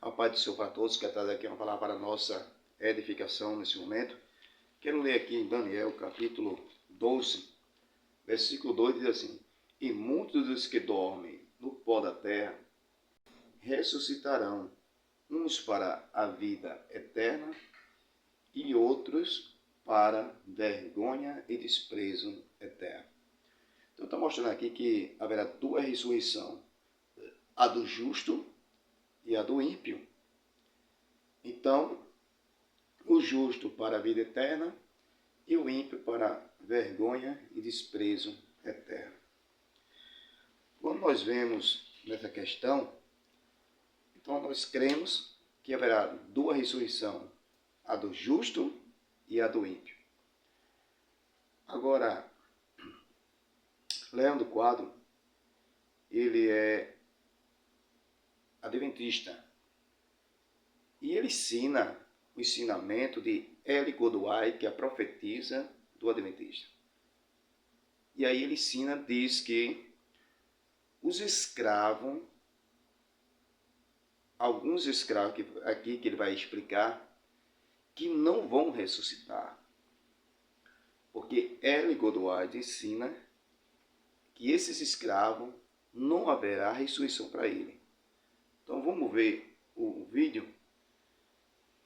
A paz do Senhor para todos. Quero trazer aqui uma palavra para a nossa edificação nesse momento. Quero ler aqui em Daniel, capítulo 12, versículo 2, diz assim: E muitos dos que dormem no pó da terra ressuscitarão, uns para a vida eterna e outros para vergonha e desprezo eterno. Então está mostrando aqui que haverá duas ressurreições, a do justo e a do ímpio. Então, o justo para a vida eterna e o ímpio para vergonha e desprezo eterno. Quando nós vemos nessa questão, então nós cremos que haverá duas ressurreições, a do justo e a do ímpio. Agora, Leandro Quadro, ele é adventista e ele ensina o ensinamento de Ellen Godoy, que é a profetisa do adventista. E aí ele ensina, diz que os escravos, alguns escravos aqui que ele vai explicar, que não vão ressuscitar. Porque Ellen Godoy ensina que esses escravos não haverá ressurreição para ele. Então vamos ver o vídeo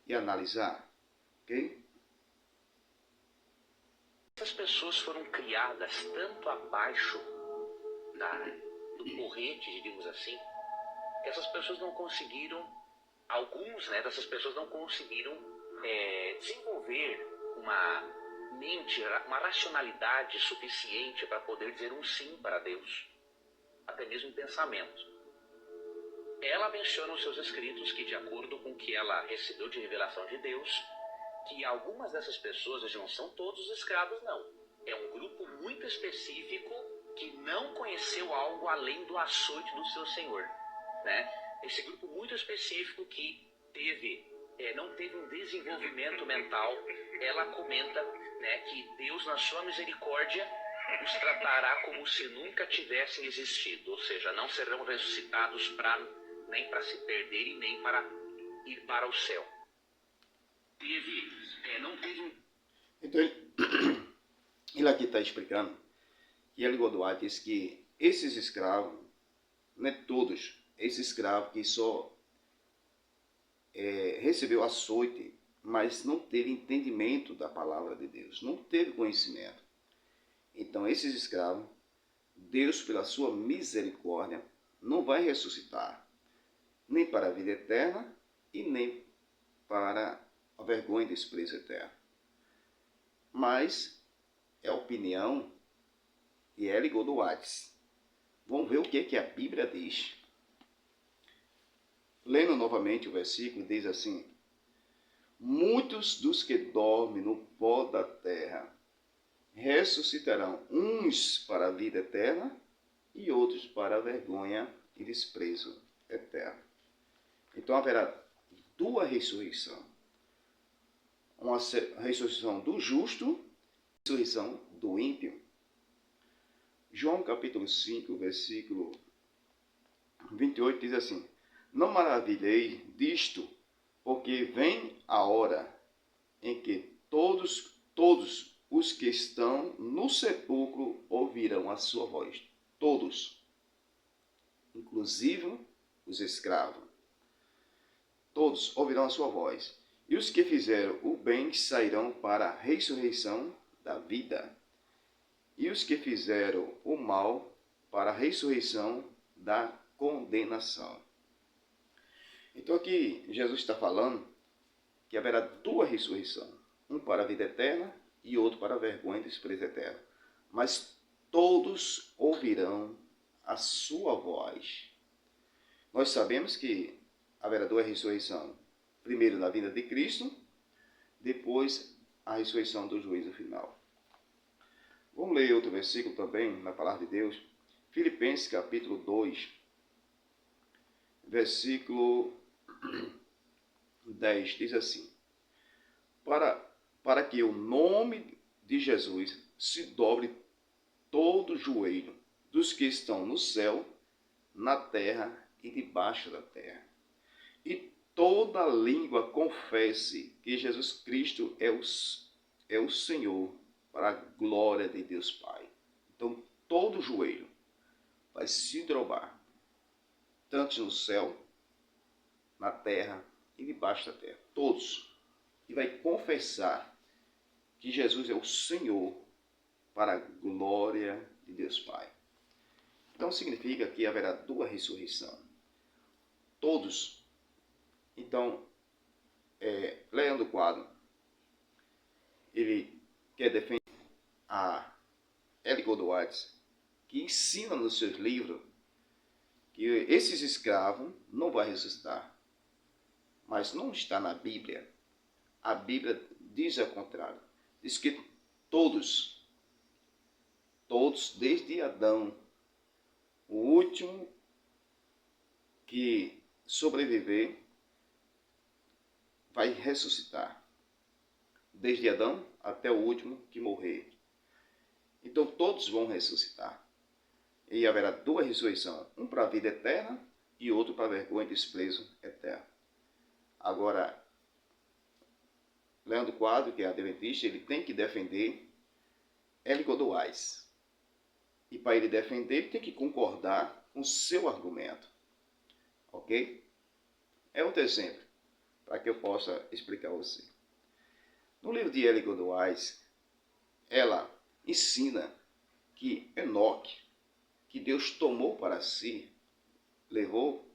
e analisar, ok? Essas pessoas foram criadas tanto abaixo do porrete, diríamos assim, que essas pessoas não conseguiram, alguns dessas pessoas não conseguiram desenvolver uma mente, uma racionalidade suficiente para poder dizer um sim para Deus, até mesmo em pensamento. Ela menciona nos seus escritos que, de acordo com o que ela recebeu de revelação de Deus, que algumas dessas pessoas, eles não são todos escravos, não. É um grupo muito específico que não conheceu algo além do açoite do seu Senhor, né? Esse grupo muito específico que não teve um desenvolvimento mental, ela comenta, né, que Deus, na sua misericórdia, os tratará como se nunca tivessem existido, ou seja, não serão ressuscitados nem para se perderem, nem para ir para o céu. Então ele aqui está explicando que Ellen Godoy diz que esses escravos, não é todos, esses escravos que só recebeu açoite, mas não teve entendimento da palavra de Deus, não teve conhecimento. Então esses escravos, Deus, pela sua misericórdia, não vai ressuscitar, nem para a vida eterna e nem para a vergonha e desprezo eterno. Mas é a opinião de Ellen Godoy. Vamos ver o que a Bíblia diz. Lendo novamente o versículo, diz assim: Muitos dos que dormem no pó da terra ressuscitarão, uns para a vida eterna e outros para a vergonha e desprezo eterno. Então haverá duas ressurreições. Uma ressurreição do justo e uma ressurreição do ímpio. João capítulo 5, versículo 28 diz assim: Não maravilhei disto, porque vem a hora em que todos os que estão no sepulcro ouvirão a sua voz. Todos, inclusive os escravos. Todos ouvirão a sua voz. E os que fizeram o bem sairão para a ressurreição da vida. E os que fizeram o mal para a ressurreição da condenação. Então aqui Jesus está falando que haverá duas ressurreições. Um para a vida eterna e outro para a vergonha e desprezo eterno. Mas todos ouvirão a sua voz. Nós sabemos que haverá duas ressurreições. Primeiro na vinda de Cristo, depois a ressurreição do juízo final. Vamos ler outro versículo também na palavra de Deus. Filipenses capítulo 2, versículo 10, diz assim: Para que o nome de Jesus se dobre todo o joelho dos que estão no céu, na terra e debaixo da terra, e toda língua confesse que Jesus Cristo é o Senhor, para a glória de Deus Pai. Então, todo joelho vai se dobrar, tanto no céu, na terra e debaixo da terra. Todos. E vai confessar que Jesus é o Senhor, para a glória de Deus Pai. Então, significa que haverá duas ressurreições. Todos. Então, Leandro Quadro, ele quer defender a Ellen Goldwyn, que ensina nos seus livros que esses escravos não vão ressuscitar. Mas não está na Bíblia. A Bíblia diz ao contrário. Diz que todos, desde Adão, o último que sobreviver, vai ressuscitar. Desde Adão até o último que morrer. Então todos vão ressuscitar. E haverá duas ressurreições. Um para a vida eterna e outro para a vergonha e desprezo eterno. Agora, Leandro Quadro, que é adventista, ele tem que defender Ellen Goldwyn. E para ele defender, ele tem que concordar com o seu argumento. Ok? É outro exemplo, para que eu possa explicar a você. No livro de Ellen Goldwyn, ela ensina que Enoque, que Deus tomou para si, levou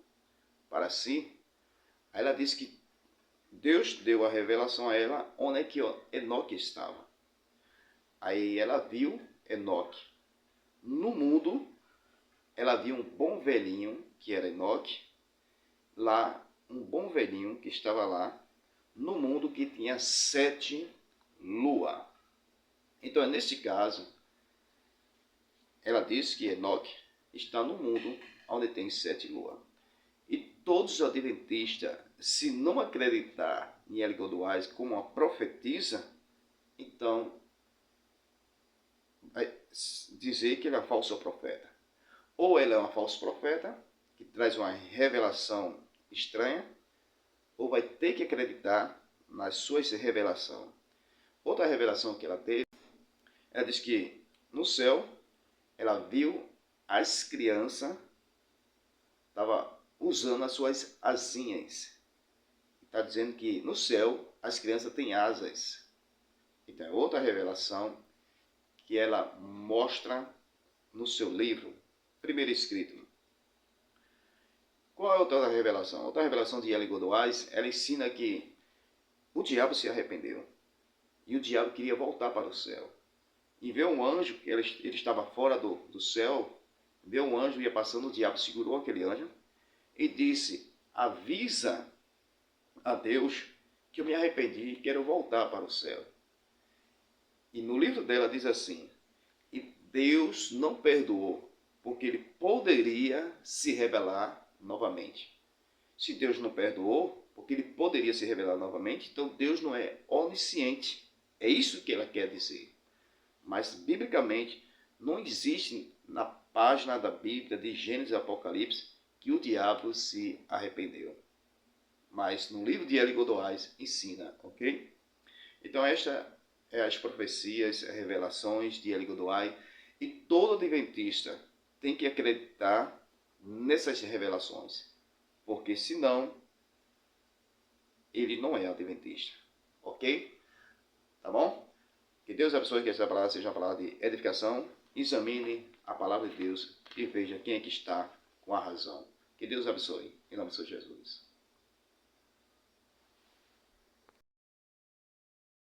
para si, aí ela diz que Deus deu a revelação a ela onde é que Enoque estava. Aí ela viu Enoque. No mundo, ela viu um bom velhinho, que era Enoque, lá, um bom velhinho que estava lá, no mundo que tinha 7 luas. Então, neste caso, ela diz que Enoque está no mundo onde tem 7 luas. E todos os adventistas, se não acreditar em Ellen Goldwyn como uma profetisa, então vai dizer que ela é uma falsa profeta. Ou ela é uma falsa profeta, que traz uma revelação estranha, ou vai ter que acreditar nas suas revelações. Outra revelação que ela teve, ela diz que no céu, ela viu as crianças, estava usando as suas asinhas. Está dizendo que no céu as crianças têm asas. Então é outra revelação que ela mostra no seu livro, primeiro escrito. Qual é a outra revelação? Outra revelação de Ellen Goldwyn, ela ensina que o diabo se arrependeu. E o diabo queria voltar para o céu. E veio um anjo, ele estava fora do céu, veio um anjo, ia passando, o diabo segurou aquele anjo e disse, avisa a Deus que eu me arrependi e quero voltar para o céu. E no livro dela diz assim, e Deus não perdoou, porque ele poderia se revelar novamente. Se Deus não perdoou, porque ele poderia se revelar novamente, então Deus não é onisciente. É isso que ela quer dizer. Mas, biblicamente, não existe na página da Bíblia, de Gênesis e Apocalipse, que o diabo se arrependeu. Mas no livro de Ellen Goldwyn ensina, ok? Então, esta é as profecias, as revelações de Ellen Goldwyn. E todo adventista tem que acreditar nessas revelações. Porque, senão, ele não é adventista. Ok? Tá bom? Que Deus abençoe, que essa palavra seja uma palavra de edificação. Examine a palavra de Deus e veja quem é que está com a razão. Que Deus abençoe. Em nome de Jesus.